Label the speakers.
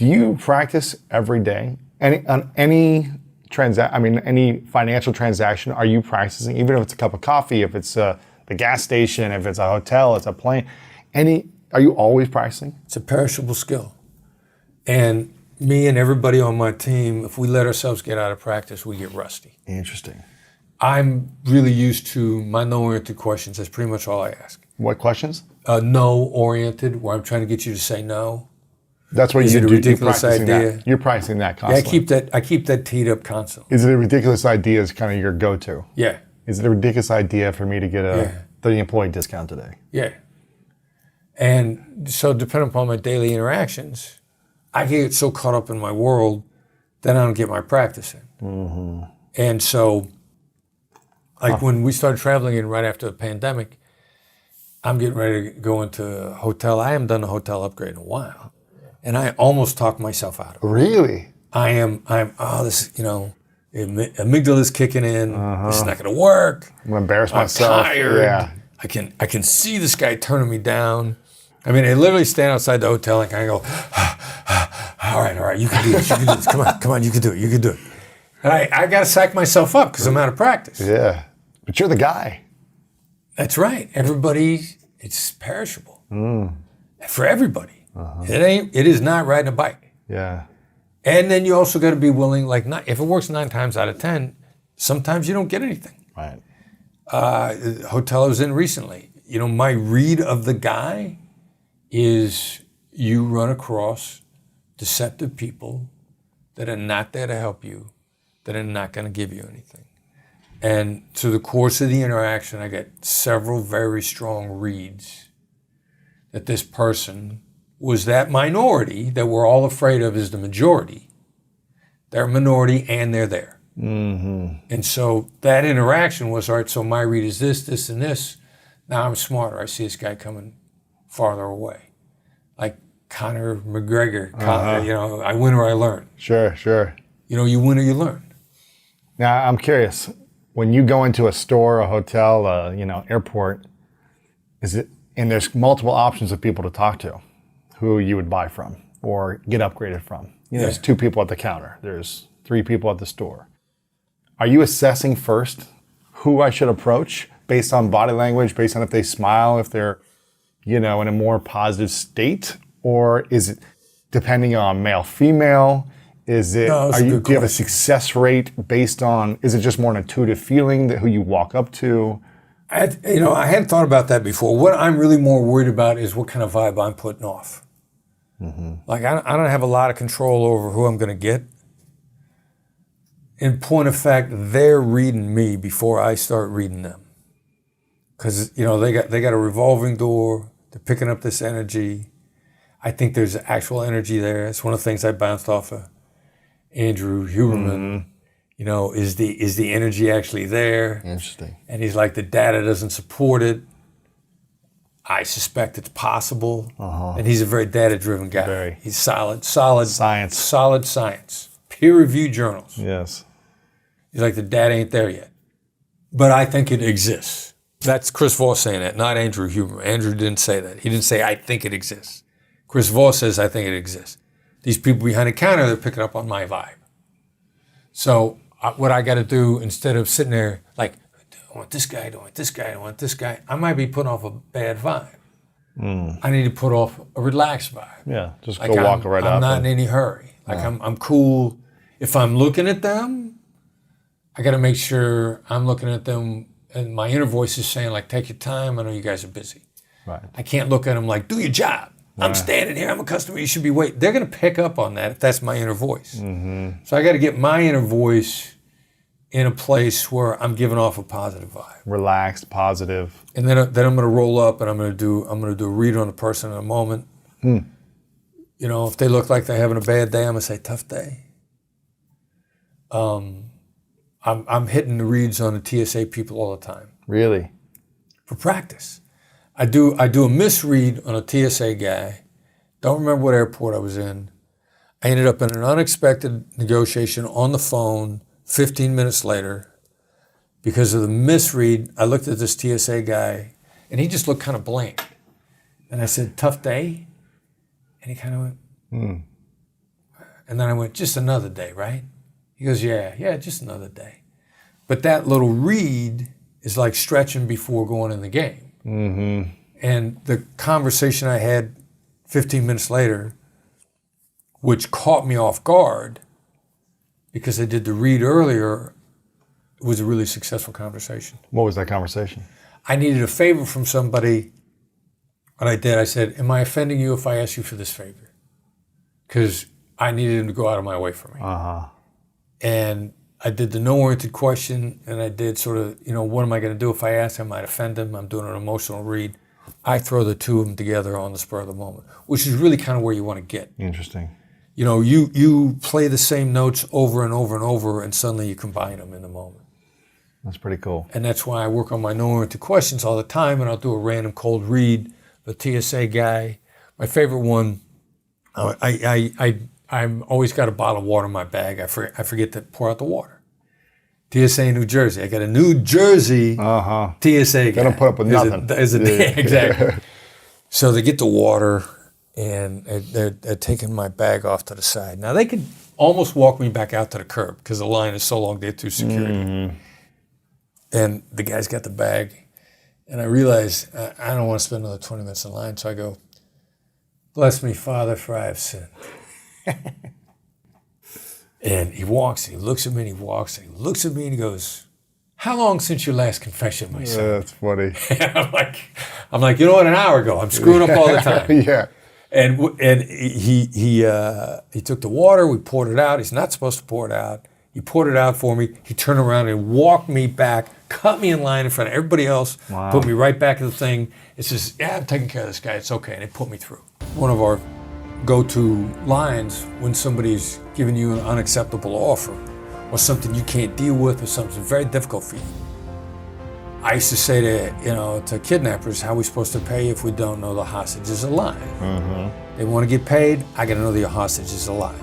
Speaker 1: Do you practice every day? Any financial transaction, are you practicing? Even if it's a cup of coffee, if it's the gas station, if it's a hotel, it's a plane. Are you always practicing?
Speaker 2: It's a perishable skill. And me and everybody on my team, if we let ourselves get out of practice, we get rusty.
Speaker 1: Interesting.
Speaker 2: I'm really used to my no-oriented questions. That's pretty much all I ask.
Speaker 1: What questions?
Speaker 2: No-oriented, where I'm trying to get you to say no.
Speaker 1: That's what
Speaker 2: Is
Speaker 1: you
Speaker 2: it a
Speaker 1: do.
Speaker 2: ridiculous idea?
Speaker 1: You're practicing that constantly.
Speaker 2: Yeah, I keep that teed up constantly.
Speaker 1: Is it a ridiculous idea is kind of your go-to?
Speaker 2: Yeah.
Speaker 1: Is it a ridiculous idea for me to get the employee discount today?
Speaker 2: Yeah. And so depending upon my daily interactions, I get so caught up in my world that I don't get my practice in.
Speaker 1: Mm-hmm.
Speaker 2: And so, when we started traveling in right after the pandemic, I'm getting ready to go into a hotel. I haven't done a hotel upgrade in a while. And I almost talked myself out of it.
Speaker 1: Really?
Speaker 2: Amygdala's kicking in. This is not going to work.
Speaker 1: I'm going to embarrass myself.
Speaker 2: I'm tired.
Speaker 1: Yeah.
Speaker 2: I can see this guy turning me down. I mean, I literally stand outside the hotel and kind of go, all right, you can do this, come on, you can do it. And I got to psych myself up because I'm out of practice.
Speaker 1: Yeah, but you're the guy.
Speaker 2: That's right. It's perishable. For everybody. It is not riding a bike.
Speaker 1: Yeah.
Speaker 2: And then you also got to be willing, if it works 9 times out of 10, sometimes you don't get anything.
Speaker 1: Right.
Speaker 2: Hotel I was in recently, my read of the guy is you run across deceptive people that are not there to help you, that are not going to give you anything. And through the course of the interaction, I get several very strong reads that this person was that minority that we're all afraid of is the majority. They're a minority and they're there.
Speaker 1: Mm-hmm.
Speaker 2: And so that interaction was, all right, so my read is this, this, and this. Now I'm smarter. I see this guy coming farther away. Like Conor McGregor, I win or I learn.
Speaker 1: Sure.
Speaker 2: You win or you learn.
Speaker 1: Now, I'm curious, when you go into a store, a hotel, airport, and there's multiple options of people to talk to who you would buy from or get upgraded from. There's 2 people at the counter. There's 3 people at the store. Are you assessing first who I should approach based on body language, based on if they smile, if they're, in a more positive state? Or is it depending on male, female? Is it, do you have a success rate based on, is it just more an intuitive feeling that who you walk up to?
Speaker 2: I hadn't thought about that before. What I'm really more worried about is what kind of vibe I'm putting off. Mm-hmm. I don't have a lot of control over who I'm going to get. In point of fact, they're reading me before I start reading them. Because, they got a revolving door. They're picking up this energy. I think there's actual energy there. It's one of the things I bounced off of Andrew Huberman. Mm-hmm. Is the energy actually there?
Speaker 1: Interesting.
Speaker 2: And he's like, the data doesn't support it. I suspect it's possible. And he's a very data-driven guy.
Speaker 1: Very.
Speaker 2: He's solid
Speaker 1: science.
Speaker 2: Solid science. Peer-reviewed journals.
Speaker 1: Yes.
Speaker 2: He's like, the data ain't there yet. But I think it exists. That's Chris Voss saying that, not Andrew Huberman. Andrew didn't say that. He didn't say, I think it exists. Chris Voss says, I think it exists. These people behind the counter, they're picking up on my vibe. So what I got to do, instead of sitting there like, I want this guy, I don't want this guy, I don't want this guy, I might be putting off a bad vibe. I need to put off a relaxed vibe.
Speaker 1: Yeah, just go walk right up.
Speaker 2: I'm not in any hurry. I'm cool. If I'm looking at them, I got to make sure I'm looking at them and my inner voice is saying, take your time. I know you guys are busy.
Speaker 1: Right.
Speaker 2: I can't look at them like, do your job. I'm standing here. I'm a customer. You should be waiting. They're going to pick up on that if that's my inner voice. Mm-hmm. So I got to get my inner voice in a place where I'm giving off a positive vibe.
Speaker 1: Relaxed, positive.
Speaker 2: And then I'm going to roll up and I'm going to do a read on the person in a moment. If they look like they're having a bad day, I'm going to say, tough day. I'm hitting the reads on the TSA people all the time.
Speaker 1: Really?
Speaker 2: For practice. I do a misread on a TSA guy. Don't remember what airport I was in. I ended up in an unexpected negotiation on the phone 15 minutes later. Because of the misread, I looked at this TSA guy and he just looked kind of blank. And I said, tough day? And he kind of went, And then I went, just another day, right? He goes, yeah, just another day. But that little read is like stretching before going in the game.
Speaker 1: Mm-hmm.
Speaker 2: And the conversation I had 15 minutes later, which caught me off guard because I did the read earlier, was a really successful conversation.
Speaker 1: What was that conversation?
Speaker 2: I needed a favor from somebody. What I did, I said, am I offending you if I ask you for this favor? Because I needed him to go out of my way for me.
Speaker 1: Uh-huh.
Speaker 2: And I did the no-oriented question, and I did sort of, what am I going to do if I ask? I might offend him. I'm doing an emotional read. I throw the two of them together on the spur of the moment, which is really kind of where you want to get.
Speaker 1: Interesting.
Speaker 2: You play the same notes over and over and over, and suddenly you combine them in the moment.
Speaker 1: That's pretty cool.
Speaker 2: And that's why I work on my no-oriented questions all the time, and I'll do a random cold read, the TSA guy. My favorite one, I'm always got a bottle of water in my bag. I forget to pour out the water. TSA New Jersey. I got a New Jersey TSA guy.
Speaker 1: They don't put up with nothing.
Speaker 2: Exactly. So they get the water, and they're taking my bag off to the side. Now, they could almost walk me back out to the curb because the line is so long to get through security. Mm-hmm. And the guy's got the bag. And I realize I don't want to spend another 20 minutes in line. So I go, bless me, Father, for I have sinned. And he walks and he looks at me and he walks and he looks at me and he goes, how long since your last confession, my son?
Speaker 1: Yeah, that's funny.
Speaker 2: I'm like, you know what, an hour ago. I'm screwing up all the time.
Speaker 1: Yeah.
Speaker 2: And he took the water, we poured it out. He's not supposed to pour it out. He poured it out for me. He turned around and walked me back, cut me in line in front of everybody else,
Speaker 1: Wow.
Speaker 2: Put me right back in the thing. It says, yeah, I'm taking care of this guy. It's okay. And they put me through. One of our go-to lines when somebody's giving you an unacceptable offer or something you can't deal with or something very difficult for you. I used to say to kidnappers, how are we supposed to pay if we don't know the hostage is alive? Mm-hmm. They want to get paid, I got to know the hostage is alive.